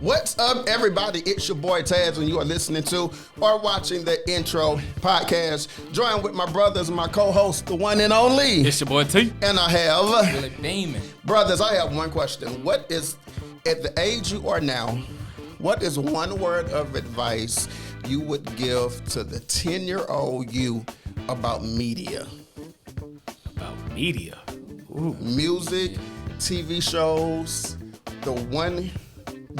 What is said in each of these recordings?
What's up, everybody? It's your boy Taz, and you are listening to or watching the Intro Podcast. Joined with my brothers and my co-host, the one and only. It's your boy T. And I have... Really Demon. Brothers, I have one question. What is, at the age you are now, what is one word of advice you would give to the 10-year-old you about media? About media? Ooh. Music, TV shows, the one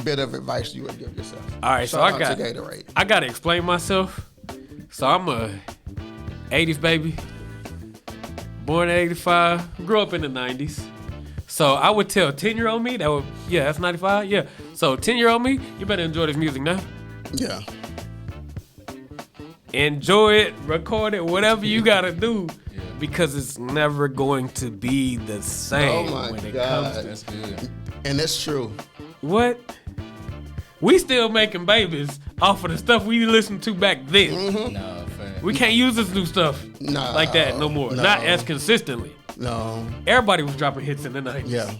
bit of advice you would give yourself. All right, Shout out to Gatorade. I got to explain myself. So I'm a 80s baby, born in 85, grew up in the 90s. So I would tell 10-year-old me, that's 95, yeah. So 10-year-old me, you better enjoy this music now. Yeah. Enjoy it, record it, whatever you got to do. Because it's never going to be the same when it comes to... That's good. And that's true. What? We still making babies off of the stuff we listened to back then. Mm-hmm. No, fair. We can't use this new stuff like that no more. No. Not as consistently. No. Everybody was dropping hits in the 90s. Yeah.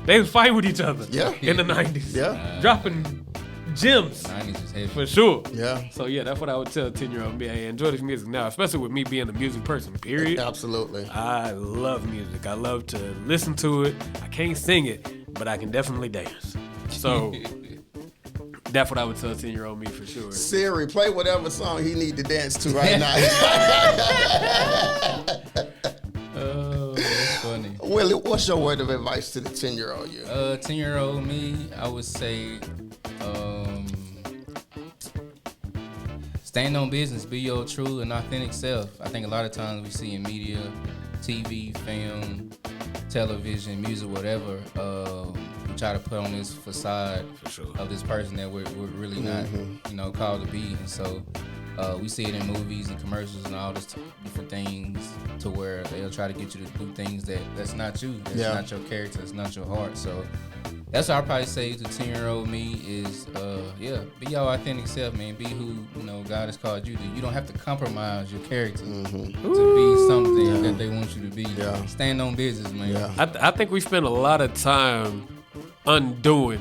They was fighting with each other in the 90s. Yeah. Dropping gems 90s is heavy. for sure. Yeah. So yeah, that's what I would tell a 10-year-old me. Hey, enjoy this music now, especially with me being a music person, period. Absolutely. I love music. I love to listen to it. I can't sing it, but I can definitely dance. So that's what I would tell a 10-year-old me for sure. Siri, play whatever song he need to dance to right now. Oh, that's funny. Willie, what's your word of advice to the 10-year-old you? 10-year-old me, I would say, stand on business, be your true and authentic self. I think a lot of times we see in media, TV, film, television, music, whatever, we try to put on this facade of this person that we're really not, called to be. And so we see it in movies and commercials and all this different things to where they'll try to get you to do things that's not you, that's not your character, that's not your heart. So that's what I'd probably say to 10-year-old me is, be your authentic self, man. Be who, God has called you to. You don't have to compromise your character to be something that they want you to be. Yeah. Stand on business, man. Yeah. I think we spend a lot of time undoing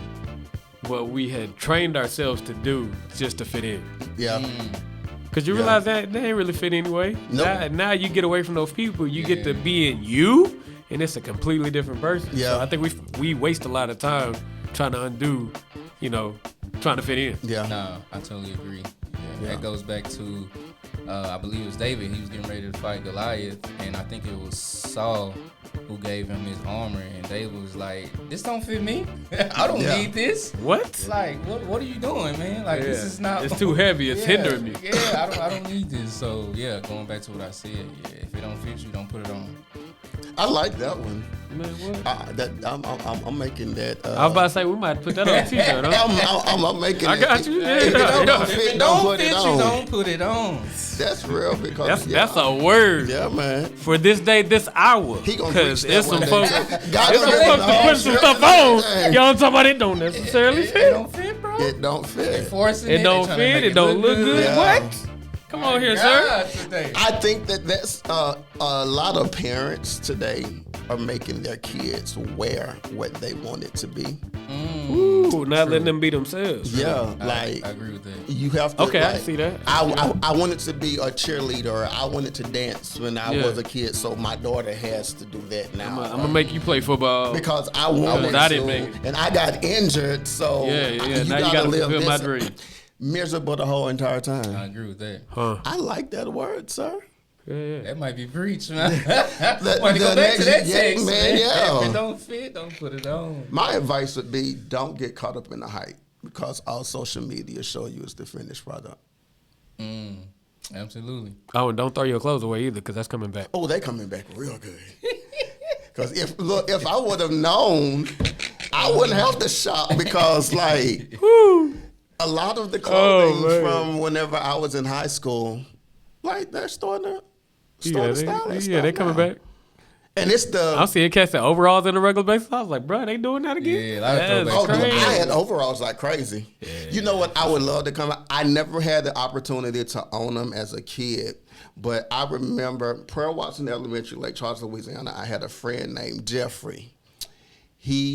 what we had trained ourselves to do just to fit in. Yeah. Because you realize that they ain't really fit anyway. Nope. Now you get away from those people. You get to be in you, and it's a completely different person. Yeah. So I think we waste a lot of time trying to undo, trying to fit in. Yeah. No, I totally agree. Yeah. That goes back to, I believe it was David. He was getting ready to fight Goliath, and I think it was Saul who gave him his armor, and David was like, "This don't fit me. I don't need this. What? Like, what are you doing, man? Like, this is not. It's too heavy. It's hindering me. Yeah, I don't need this. So yeah, going back to what I said. Yeah, if it don't fit you, don't put it on. I like that one. Man, what? I'm making that. I was about to say we might put that on a t-shirt. Huh? I'm making. I got you. If it don't fit, don't put it on. Don't put it on. That's real because that's a word. Yeah, man. For this day, this hour. He gonna preach that it's some one folks. day. There's some folks that put some stuff on. Y'all talking about it don't necessarily It fit. don't fit, bro. It don't fit. Forcing It don't fit. It don't look good. Yeah. What? Come on here, sir. Today. I think that's a lot of parents today are making their kids wear what they want it to be. Ooh, not letting them be themselves. Yeah, I agree with that. You have to. Okay, I like, see that. I wanted to be a cheerleader. I wanted to dance when I was a kid, so my daughter has to do that now. I'm gonna make you play football because I wanted to. I didn't make it. And I got injured, so Yeah. Now you gotta gotta live fulfill my this dream. miserable the whole entire time. I agree with that. Huh? I like that word, sir. Yeah. That might be preach, man. The Want to go back to that next- text, man, yeah. If it don't fit, don't put it on. My advice would be don't get caught up in the hype because all social media show you is the finished product. Absolutely. Oh, and don't throw your clothes away either, because that's coming back. Oh, they coming back real good. Because if I would have known, I wouldn't have to shop because like a lot of the clothing from whenever I was in high school, like they're starting to style that stuff they coming now. back. And it's the I'm seeing cats in overalls on a regular basis. I was like, bro, they doing that again? Yeah, a lot of That's throwbacks. crazy. I had overalls like crazy. Yeah. You know what? I would love to come out. I never had the opportunity to own them as a kid. But I remember Pearl Watson Elementary, Lake Charles, Louisiana, I had a friend named Jeffrey.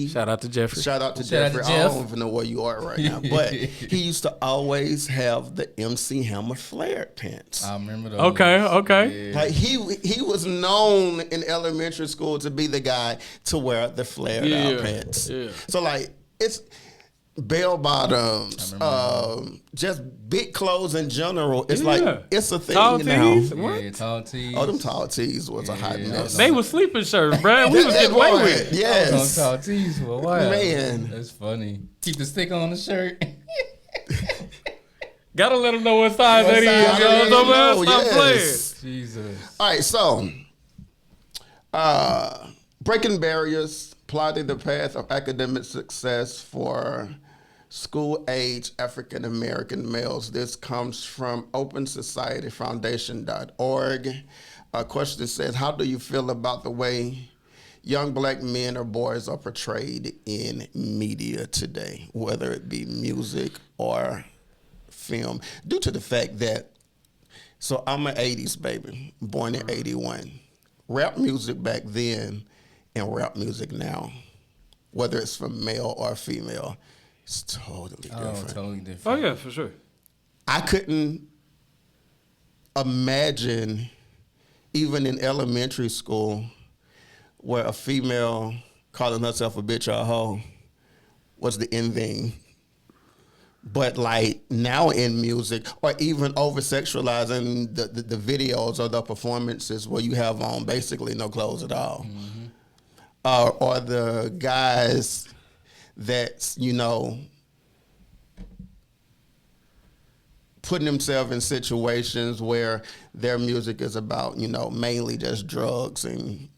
Shout out to Jeffrey. Shout out to Shout out to Jeffrey. Jeff. I don't even know where you are right now, but he used to always have the MC Hammer flared pants. I remember those. Okay. Yeah. Like he was known in elementary school to be the guy to wear the flared out pants. Yeah. So like it's bell bottoms, just big clothes in general. It's like it's a thing tall now. tees. Yeah, tall tees. Oh, them tall tees was a hot mess. They were sleeping shirts, bro. We was getting away with it. Yes. I was on tall tees for a while. Man. That's funny. Keep the stick on the shirt. Gotta let them know what size that is. size You know that what I'm is. saying? Stop Yes. playing. Jesus. All right, so breaking barriers, plotting the path of academic success for school-age African American males. This comes from OpenSocietyFoundation.org. A question says, how do you feel about the way young black men or boys are portrayed in media today, whether it be music or film, due to the fact that, so I'm an 80s baby, born in 81. Rap music back then and rap music now, whether it's from male or female, it's totally different. Oh, totally different. Oh yeah, for sure. I couldn't imagine, even in elementary school, where a female calling herself a bitch or a hoe was the end thing. But like now in music, or even over sexualizing the videos or the performances where you have on basically no clothes at all, or the guys that's, you know, putting themselves in situations where their music is about, you know, mainly just drugs and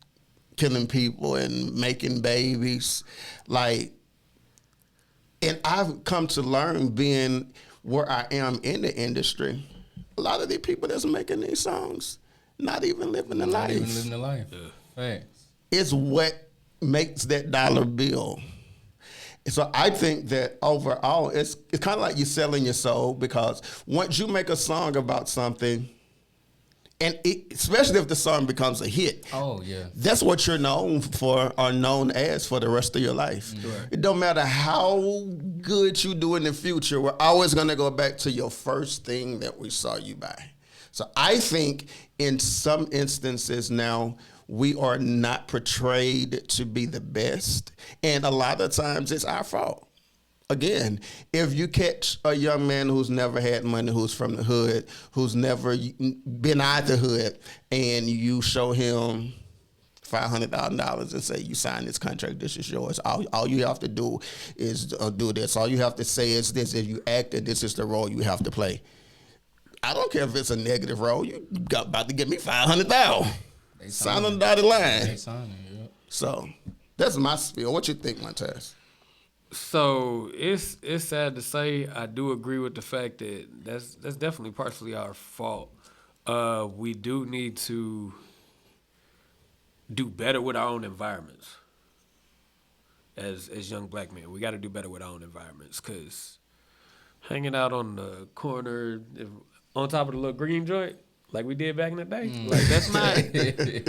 killing people and making babies. Like, and I've come to learn, being where I am in the industry, a lot of these people that's making these songs not even living the life. Not even living the life. Yeah. Facts. It's what makes that dollar bill. So I think that overall, it's kind of like you're selling your soul, because once you make a song about something, and especially if the song becomes a hit, that's what you're known for, or known as, for the rest of your life. Right. It don't matter how good you do in the future, we're always going to go back to your first thing that we saw you buy. So I think in some instances now, we are not portrayed to be the best, and a lot of times it's our fault. Again, if you catch a young man who's never had money, who's from the hood, who's never been out the hood, and you show him $500,000 and say, you sign this contract, this is yours. All you have to do is do this. All you have to say is this. If you act, and this is the role you have to play. I don't care if it's a negative role. You got about to get me $500,000. Sign on the dotted line. They sign it, yeah. So that's my spiel. What you think, Montez? So it's sad to say, I do agree with the fact that that's definitely partially our fault. We do need to do better with our own environments. As young black men, we got to do better with our own environments, because hanging out on the corner, on top of the little green joint, like we did back in the day, like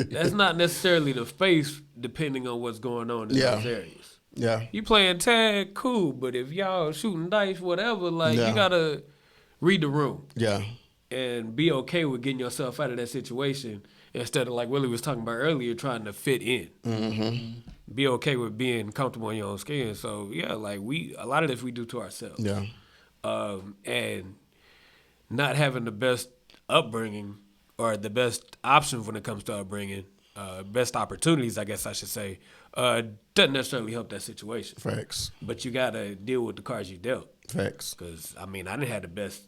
that's not necessarily the space, depending on what's going on in those areas. Yeah. You playing tag, cool, but if y'all shooting dice, whatever, like you gotta read the room. Yeah. And be okay with getting yourself out of that situation, instead of, like Willie was talking about earlier, trying to fit in. Mm-hmm. Be okay with being comfortable in your own skin. So yeah, like a lot of this we do to ourselves. Yeah. And not having the best upbringing, or the best options when it comes to upbringing, best opportunities, I guess I should say, doesn't necessarily help that situation. Facts. But you gotta deal with the cards you dealt. Facts. Because I mean, I didn't have the best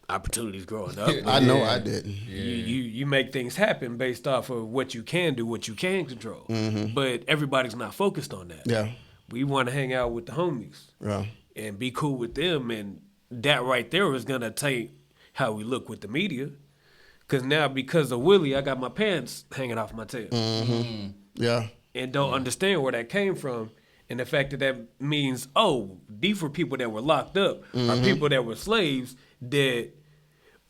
opportunities growing up. I know I didn't. Yeah. You make things happen based off of what you can do, what you can control. Mm-hmm. But everybody's not focused on that. Yeah. We want to hang out with the homies. Yeah. And be cool with them, and that right there is gonna take how we look with the media. Because now, because of Willie, I got my pants hanging off my tail. Mm-hmm. Yeah. And don't understand where that came from. And the fact that means, oh, these were people that were locked up, or people that were slaves, that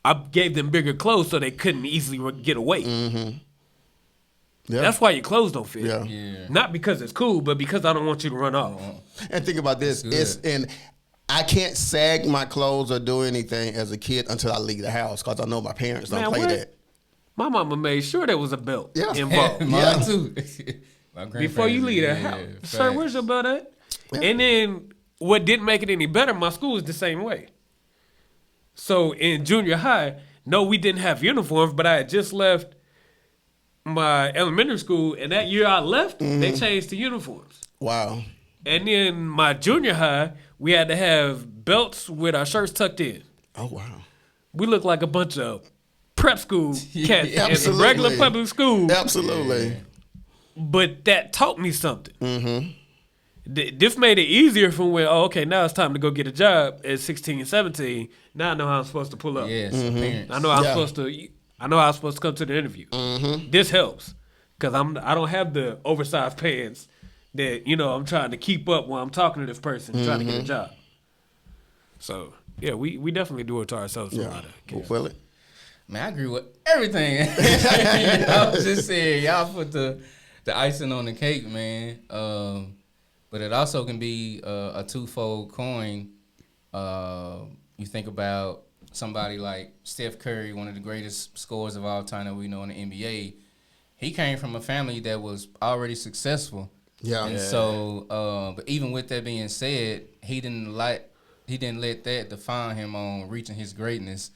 I gave them bigger clothes so they couldn't easily get away. Mm-hmm. Yeah. That's why your clothes don't fit. Yeah. Not because it's cool, but because I don't want you to run off. And think about this. I can't sag my clothes or do anything as a kid until I leave the house because I know my parents don't play that. My mama made sure there was a belt involved. Mine too. Before you leave the house. Sir, where's your belt at? Yeah. And then what didn't make it any better, my school was the same way. So in junior high, no, we didn't have uniforms, but I had just left my elementary school, and that year I left, they changed to uniforms. Wow. And then my junior high, we had to have belts with our shirts tucked in. Oh, wow. We looked like a bunch of prep school cats in regular public school. Absolutely. Yeah. But that taught me something. This made it easier from when, now it's time to go get a job at 16 and 17. Now I know how I'm supposed to pull up. Yes, appearance. I know how I'm supposed to come to the interview. This helps because I don't have the oversized pants that I'm trying to keep up when I'm talking to this person trying to get a job. So yeah, we definitely do it to ourselves. Well, man, I agree with everything. I was just saying, y'all put the icing on the cake, man. But it also can be a twofold coin. You think about somebody like Steph Curry, one of the greatest scorers of all time that we know in the NBA. He came from a family that was already successful. Yeah. And so, but even with that being said, he didn't let that define him on reaching his greatness.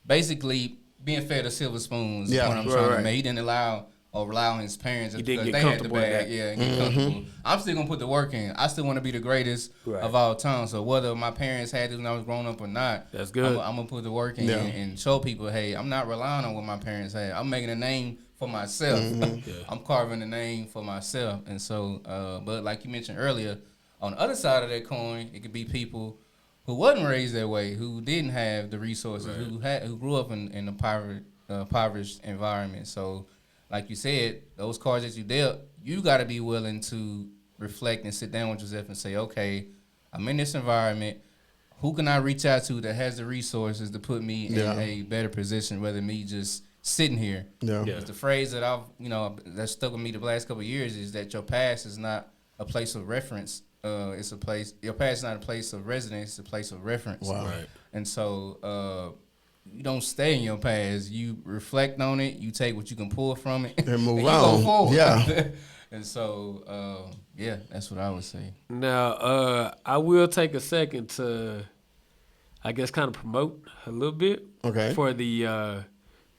Basically, being fed a silver spoon is what I'm trying to make. He didn't rely on his parents because they had the bag. Yeah, get comfortable. I'm still gonna put the work in. I still want to be the greatest of all time. So whether my parents had it when I was growing up or not, that's good. I'm gonna put the work in and show people, hey, I'm not relying on what my parents had. I'm making a name for myself. I'm carving a name for myself. And so, but like you mentioned earlier, on the other side of that coin, it could be people who wasn't raised that way, who didn't have the resources, who grew up in a impoverished environment. So, like you said, those cards that you dealt, you got to be willing to reflect and sit down with yourself and say, okay, I'm in this environment. Who can I reach out to that has the resources to put me in a better position, rather me just sitting here? Because the phrase that that stuck with me the last couple of years is that your past is not a place of reference. It's a place. Your past is not a place of residence. It's a place of reference. Wow. Right. And so you don't stay in your past. You reflect on it. You take what you can pull from it and move and on. You go forward. Yeah. And so that's what I would say. Now I will take a second to, I guess, kind of promote a little bit. Okay. For the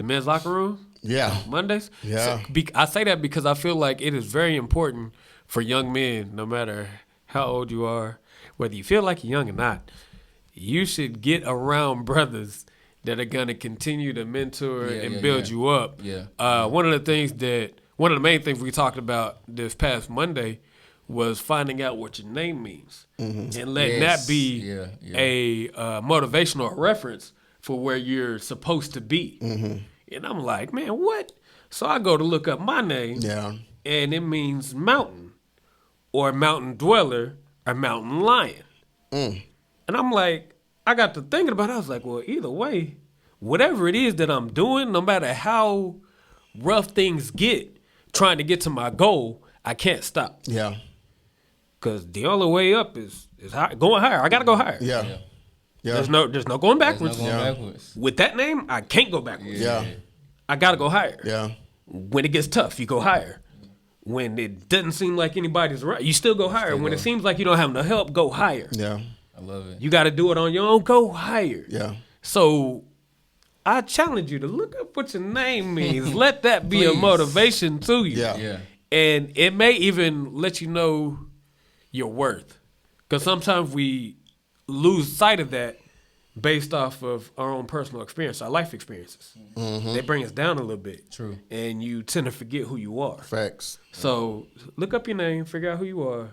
men's locker room. Yeah. Mondays. Yeah. So, I say that because I feel like it is very important for young men, no matter how old you are, whether you feel like you're young or not, you should get around brothers that are going to continue to mentor and build you up. Yeah. One of the main things we talked about this past Monday was finding out what your name means and letting that be a motivational reference for where you're supposed to be. And I'm like, man, what? So I go to look up my name, and it means mountain, or mountain dweller, or mountain lion. And I'm like, I got to thinking about it. I was like, well, either way, whatever it is that I'm doing, no matter how rough things get, trying to get to my goal, I can't stop. Yeah. Because the only way up is going higher. I got to go higher. Yeah. There's no going backwards. There's no going backwards. With that name, I can't go backwards. Yeah. I got to go higher. Yeah. When it gets tough, you go higher. When it doesn't seem like anybody's around, you still go higher. When it seems like you don't have no help, go higher. Yeah. I love it. You got to do it on your own, go higher. Yeah. So I challenge you to look up what your name means. Let that be a motivation to you. Yeah. And it may even let you know your worth. Because sometimes we lose sight of that based off of our own personal experience, our life experiences. They bring us down a little bit. True. And you tend to forget who you are. Facts. So look up your name, figure out who you are,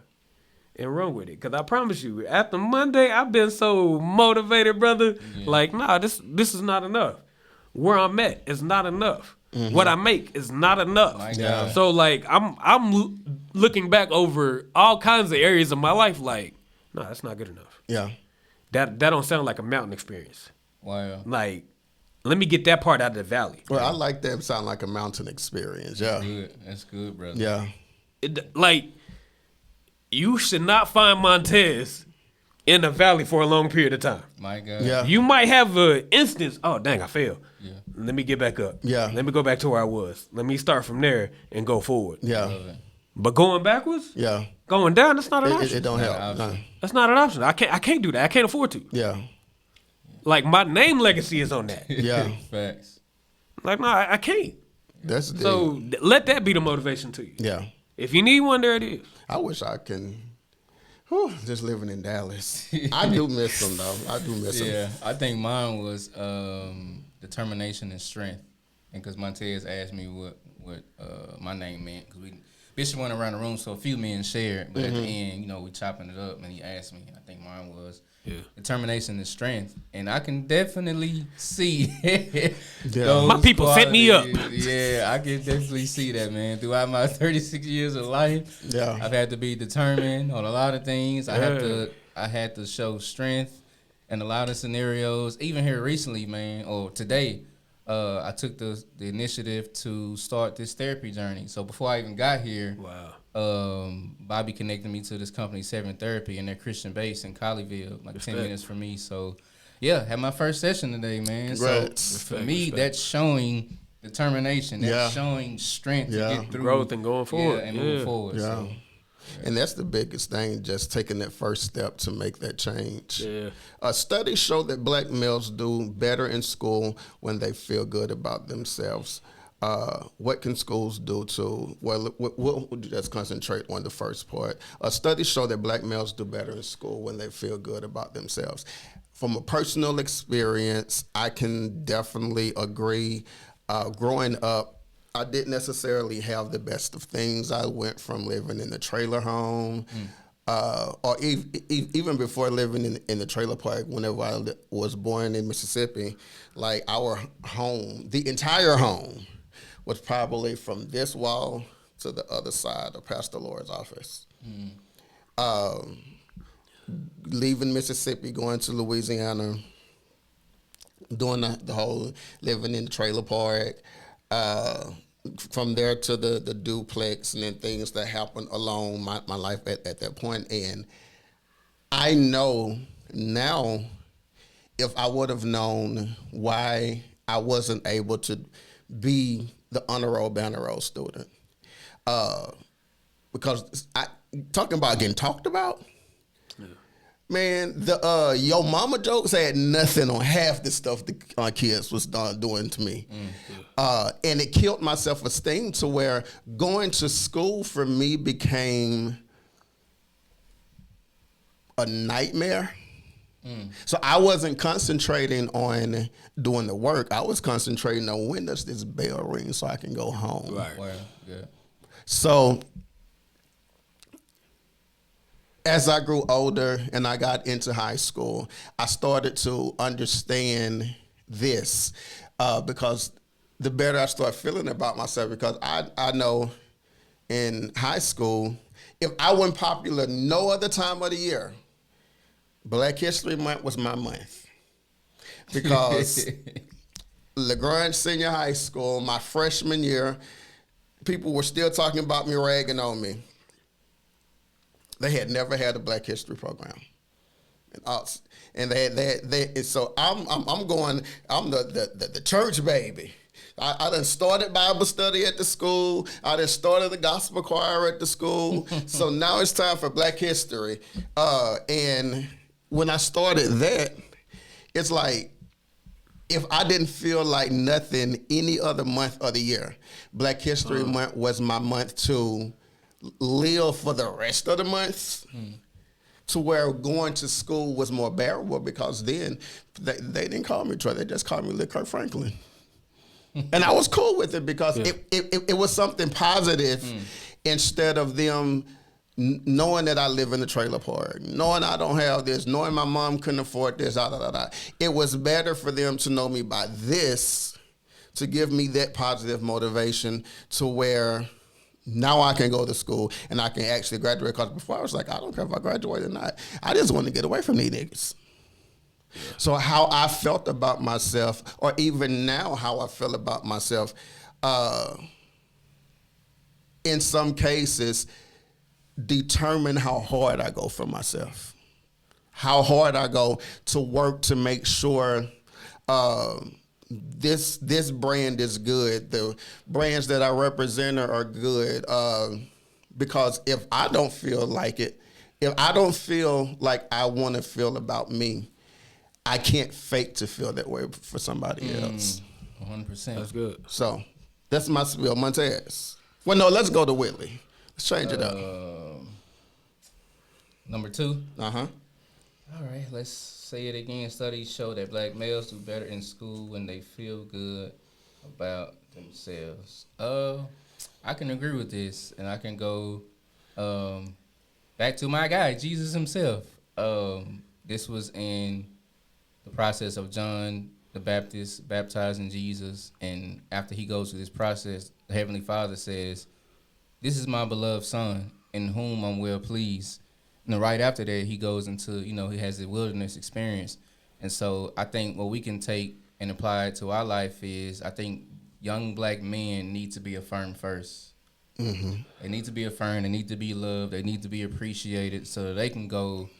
and run with it. Because I promise you, after Monday, I've been so motivated, brother. Like, nah, this is not enough. Where I'm at is not enough. What I make is not enough. Yeah. So, like, I'm looking back over all kinds of areas of my life like, nah, that's not good enough. Yeah. That don't sound like a mountain experience. Wow. Like Let me get that part out of the valley. Well, I like that. Sound like a mountain experience. Yeah. That's good, brother. Yeah. Like, you should not find Montez in the valley for a long period of time. My God. Yeah. You might have an instance, oh, dang, I failed. Yeah. Let me get back up. Yeah. Let me go back to where I was. Let me start from there and go forward. Yeah. But going backwards, Yeah. going down, that's not an option. It don't help. No. That's not an option. I can't do that. I can't afford to. Yeah. Like, my name legacy is on that. Yeah. Facts. Like, no, I can't. That's the So let that be the motivation to you. Yeah. If you need one, there it is. I wish I can. Just living in Dallas. I do miss them though. I do miss them. Yeah, I think mine was determination and strength. And because Montez asked me what my name meant, because Bishop went around the room, so a few men shared. But at the end, we chopping it up, and he asked me. I think mine was determination and strength. And I can definitely see those my people set me up. Yeah, I can definitely see that, man. Throughout my 36 years of life, I've had to be determined on a lot of things. I had to show strength in a lot of scenarios. Even here recently, man, or today, I took the initiative to start this therapy journey. So before I even got here, Bobby connected me to this company, Seven Therapy, and they're Christian based in Colleyville, like 10 minutes from me. So, yeah, had my first session today, man. Right. So for me, that's showing determination. That's showing strength to get through growth and going forward. and moving forward. Yeah. So. And that's the biggest thing, just taking that first step to make that change. Yeah. Studies show that black males do better in school when they feel good about themselves. What can schools do to, we'll just concentrate on the first part. Studies show that black males do better in school when they feel good about themselves. From a personal experience, I can definitely agree. Growing up, I didn't necessarily have the best of things. I went from living in the trailer home, or even before living in the trailer park, whenever I was born in Mississippi, like our home, the entire home, was probably from this wall to the other side of Pastor Lord's office. Leaving Mississippi, going to Louisiana, doing the whole living in the trailer park, from there to the duplex, and then things that happened along my life at that point. And I know now, if I would have known why I wasn't able to be the honor roll, banner roll student, because talking about getting talked about, man, the yo mama jokes had nothing on half the stuff the kids was doing to me. And it killed my self-esteem to where going to school for me became a nightmare. So I wasn't concentrating on doing the work. I was concentrating on when does this bell ring so I can go home. Right. Wow. Yeah. So as I grew older and I got into high school, I started to understand this because the better I start feeling about myself, because I know in high school, if I wasn't popular no other time of the year, Black History Month was my month. Because LaGrange Senior High School, my freshman year, people were still talking about me, ragging on me. They had never had a Black History program, so I'm going. I'm the church baby. I done started Bible study at the school. I done started the gospel choir at the school. So now it's time for Black History. And when I started that, it's like, if I didn't feel like nothing any other month of the year, Black History Month was my month to live for the rest of the months, to where going to school was more bearable, because then they didn't call me Troy, they just called me Lil Kirk Franklin. And I was cool with it, because it was something positive, instead of them knowing that I live in the trailer park, knowing I don't have this, knowing my mom couldn't afford this, It was better for them to know me by this, to give me that positive motivation, to where now I can go to school and I can actually graduate. Because before I was like, I don't care if I graduate or not. I just want to get away from these niggas. So how I felt about myself, or even now how I feel about myself, in some cases, determine how hard I go for myself. How hard I go to work to make sure this brand is good. The brands that I represent are good. Because if I don't feel like it, if I don't feel like I want to feel about me, I can't fake to feel that way for somebody else. 100%. That's good. So that's my spiel, Montez. Well, no, let's go to Whitley. Let's change it up. Number 2. Uh-huh. All right, let's say it again. Studies show that black males do better in school when they feel good about themselves. I can agree with this, and I can go back to my guy, Jesus himself. This was in the process of John the Baptist baptizing Jesus, and after he goes through this process, the Heavenly Father says, "This is my beloved Son, in whom I'm well pleased." And then right after that, he goes into, he has the wilderness experience. And so I think what we can take and apply it to our life is, I think young black men need to be affirmed first. Mm-hmm. They need to be affirmed. They need to be loved. They need to be appreciated so that they can go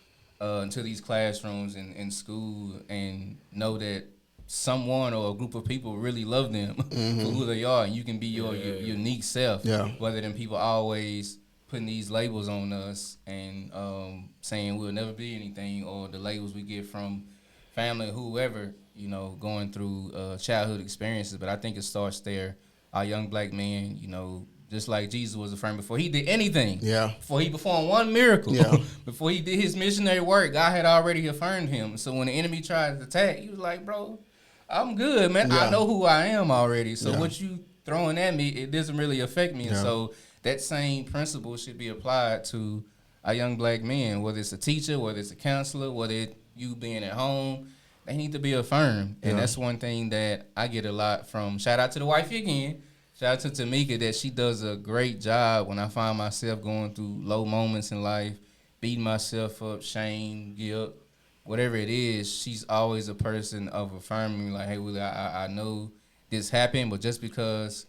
into these classrooms in school and know that someone or a group of people really love them for who they are. And you can be your unique self, rather than people always putting these labels on us and saying we'll never be anything, or the labels we get from family, whoever, going through childhood experiences. But I think it starts there. Our young black men, just like Jesus was affirmed before he did anything. Yeah. Before he performed one miracle. Yeah. Before he did his missionary work, God had already affirmed him. So when the enemy tried to attack, he was like, bro, I'm good, man. Yeah. I know who I am already. So what you throwing at me, it doesn't really affect me. And so that same principle should be applied to our young black men, whether it's a teacher, whether it's a counselor, whether it's you being at home. They need to be affirmed. And that's one thing that I get a lot from. Shout out to the wifey again. Shout out to Tamika, that she does a great job when I find myself going through low moments in life, beating myself up, shame, guilt, whatever it is. She's always a person of affirming me, like, hey, Willie, I know this happened, but just because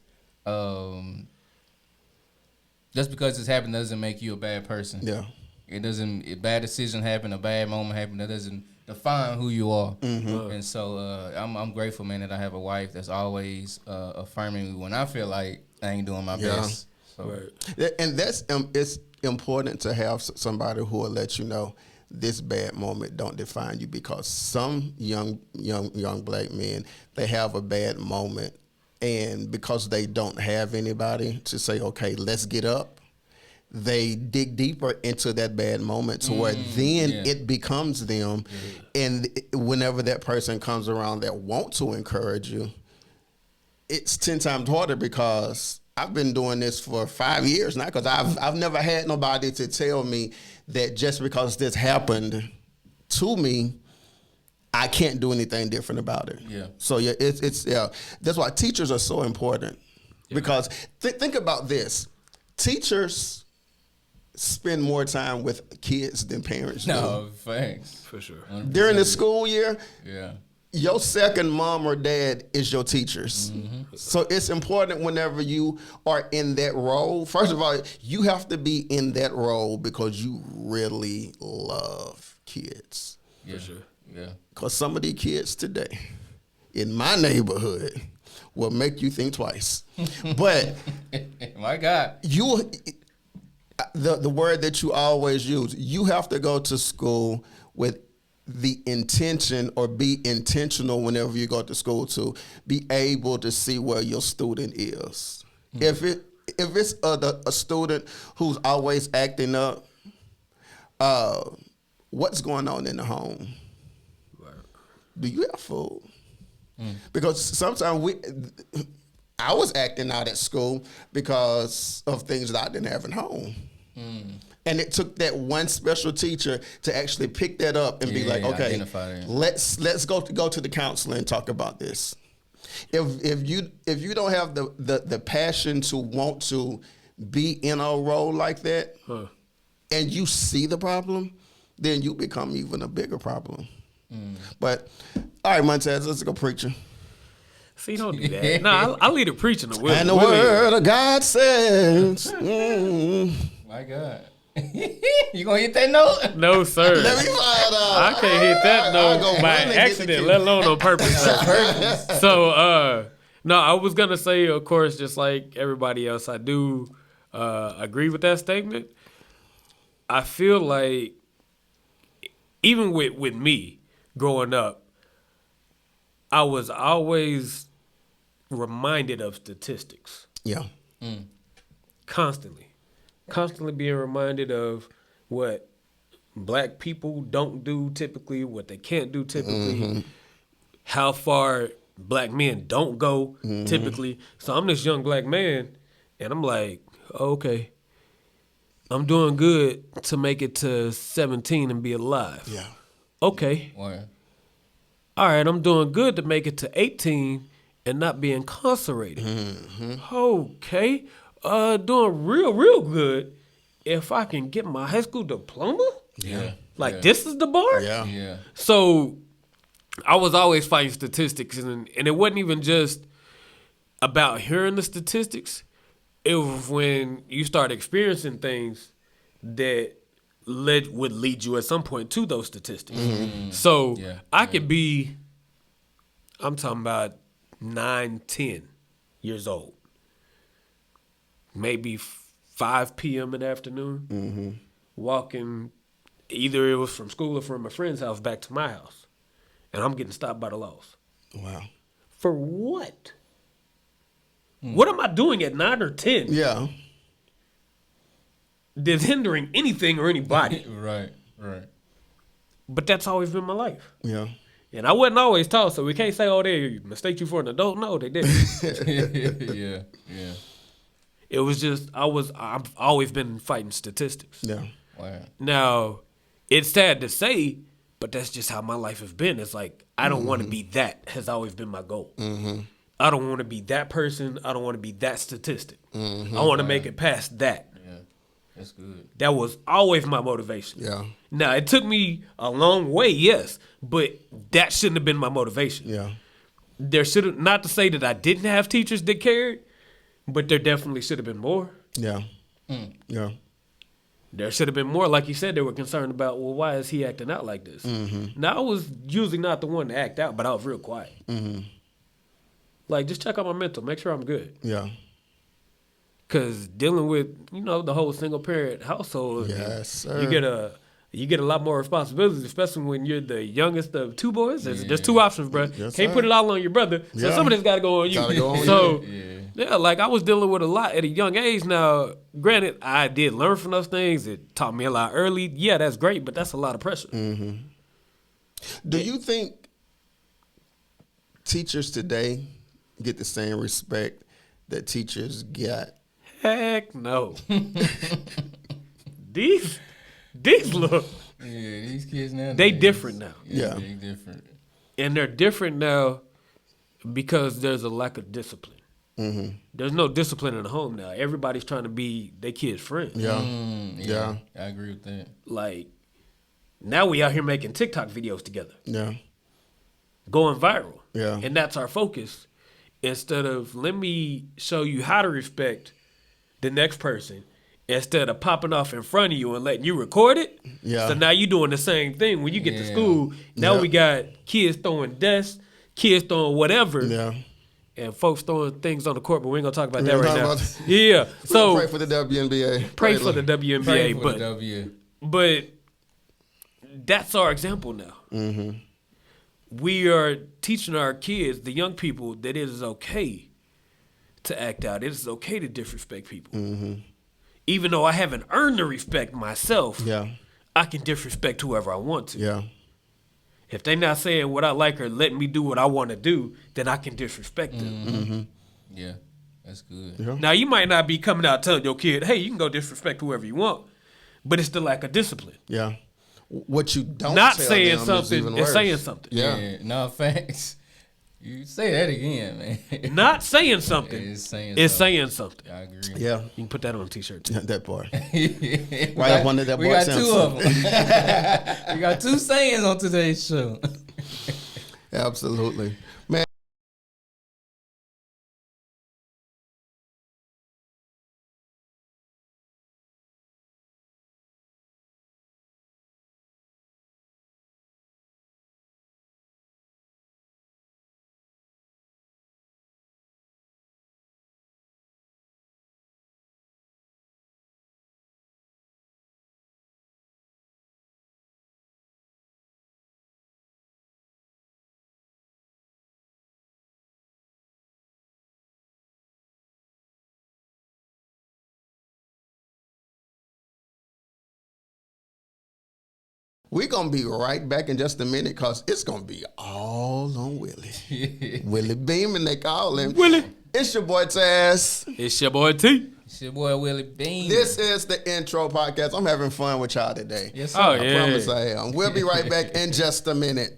this happened doesn't make you a bad person. Yeah. It doesn't. A bad decision happened, a bad moment happened. That doesn't define who you are. Mm-hmm. And so I'm grateful, man, that I have a wife that's always affirming me when I feel like I ain't doing my best. So. Right. And that's it's important to have somebody who will let you know this bad moment don't define you, because some young black men, they have a bad moment, and because they don't have anybody to say, okay, let's get up, they dig deeper into that bad moment to where then it becomes them. And whenever that person comes around that want to encourage you, it's 10 times harder, because I've been doing this for 5 years now, because I've never had nobody to tell me that just because this happened to me, I can't do anything different about it. Yeah. So it's that's why teachers are so important. Yeah. Because think about this. Teachers spend more time with kids than parents do. No, thanks. For sure. 100%. During the school year, your second mom or dad is your teachers. Mm-hmm. So it's important whenever you are in that role. First of all, you have to be in that role because you really love kids. Yeah. For sure. Yeah. Because some of these kids today in my neighborhood will make you think twice. But my God, the word that you always use, you have to go to school with the intention, or be intentional whenever you go to school, to be able to see where your student is. Mm-hmm. If it's a student who's always acting up, what's going on in the home? Right. Do you have food? Because sometimes I was acting out at school because of things that I didn't have at home. And it took that one special teacher to actually pick that up and be like, okay, let's go to the counselor and talk about this. If you don't have the passion to want to be in a role like that, and you see the problem, then you become even a bigger problem. But all right, Montez, let's go preaching. See, don't do that. No, I lead the preaching. And the word of God says. My God. You gonna hit that note? No, sir. Let me find out. I can't hit that note by accident, let alone on purpose. So, no, I was gonna say, of course, just like everybody else, I do agree with that statement. I feel like even with me growing up, I was always reminded of statistics. Yeah. Constantly being reminded of what black people don't do typically, what they can't do typically, how far black men don't go typically. So I'm this young black man, and I'm like, okay, I'm doing good to make it to 17 and be alive. Yeah. Okay. Why? All right, I'm doing good to make it to 18 and not be incarcerated. Okay. Doing real good if I can get my high school diploma. Yeah. Like this is the bar? Yeah. So I was always fighting statistics, and it wasn't even just about hearing the statistics. It was when you start experiencing things that would lead you at some point to those statistics. So I could be, I'm talking about 9, 10 years old. Maybe 5 p.m. in the afternoon, walking, either it was from school or from a friend's house back to my house. And I'm getting stopped by the laws. Wow. For what? What am I doing at 9 or 10 Yeah. that's hindering anything or anybody? Right. But that's always been my life. Yeah. And I wasn't always taught, so we can't say, oh, they mistake you for an adult. No, they didn't. Yeah. It was just, I've always been fighting statistics. Yeah. Wow. Now, it's sad to say, but that's just how my life has been. It's like, I don't want to be that, has always been my goal. I don't want to be that person. I don't want to be that statistic. I want to make it past that. Yeah. That's good. That was always my motivation. Yeah. Now, it took me a long way, yes, but that shouldn't have been my motivation. Yeah. There should have, not to say that I didn't have teachers that cared, but there definitely should have been more. Yeah. Yeah. There should have been more. Like you said, they were concerned about, well, why is he acting out like this? Now, I was usually not the one to act out, but I was real quiet. Like, just check out my mental. Make sure I'm good. Yeah. Because dealing with, the whole single-parent household, Yes, sir. you get a lot more responsibilities, especially when you're the youngest of 2 boys. There's 2 options, bro. Yes, Can't sir. put it all on your brother. So some of this got to go on you. Gotta go on so, you. yeah, like I was dealing with a lot at a young age. Now, granted, I did learn from those things. It taught me a lot early. Yeah, that's great, but that's a lot of pressure. Do you think teachers today get the same respect that teachers got? Heck no. These look, Yeah, these kids now. they different now. Yeah. They different. And they're different now because there's a lack of discipline. There's no discipline in the home now. Everybody's trying to be their kid's friend. Yeah. Yeah. I agree with that. Like, now we out here making TikTok videos together, Yeah. going viral. Yeah. And that's our focus. Instead of, let me show you how to respect the next person, instead of popping off in front of you and letting you record it. Yeah. So now you're doing the same thing. When you get to school, now Yeah. we got kids throwing desks, kids throwing whatever. Yeah. And folks throwing things on the court, but we ain't gonna talk about We that ain't right now. talking about- Yeah. So pray for the WNBA. pray for the WNBA, Pray for but the W. but that's our example now. We are teaching our kids, the young people, that it is okay to act out. It is okay to disrespect people. Even though I haven't earned the respect myself, Yeah. I can disrespect whoever I want to. Yeah. If they're not saying what I like or letting me do what I want to do, then I can disrespect them. Yeah, that's good. Yeah. Now, you might not be coming out telling your kid, hey, you can go disrespect whoever you want, but it's the lack of discipline. Yeah. What you don't Not tell saying them something is even and worse. saying something. Yeah. No, facts. You say that again, man. Not saying something. It's saying something. I agree. Yeah. You can put that on a t-shirt too. That part. we got two of them. We got two sayings on today's show. Absolutely. Man. We're going to be right back in just a minute because it's going to be all on Willie. Willie Beeman, they call him. Willie. It's your boy Taz. It's your boy T. It's your boy Willie Bean. This is the intro podcast. I'm having fun with y'all today. Yes, sir. Oh, I yeah. promise I am. We'll be right back in just a minute.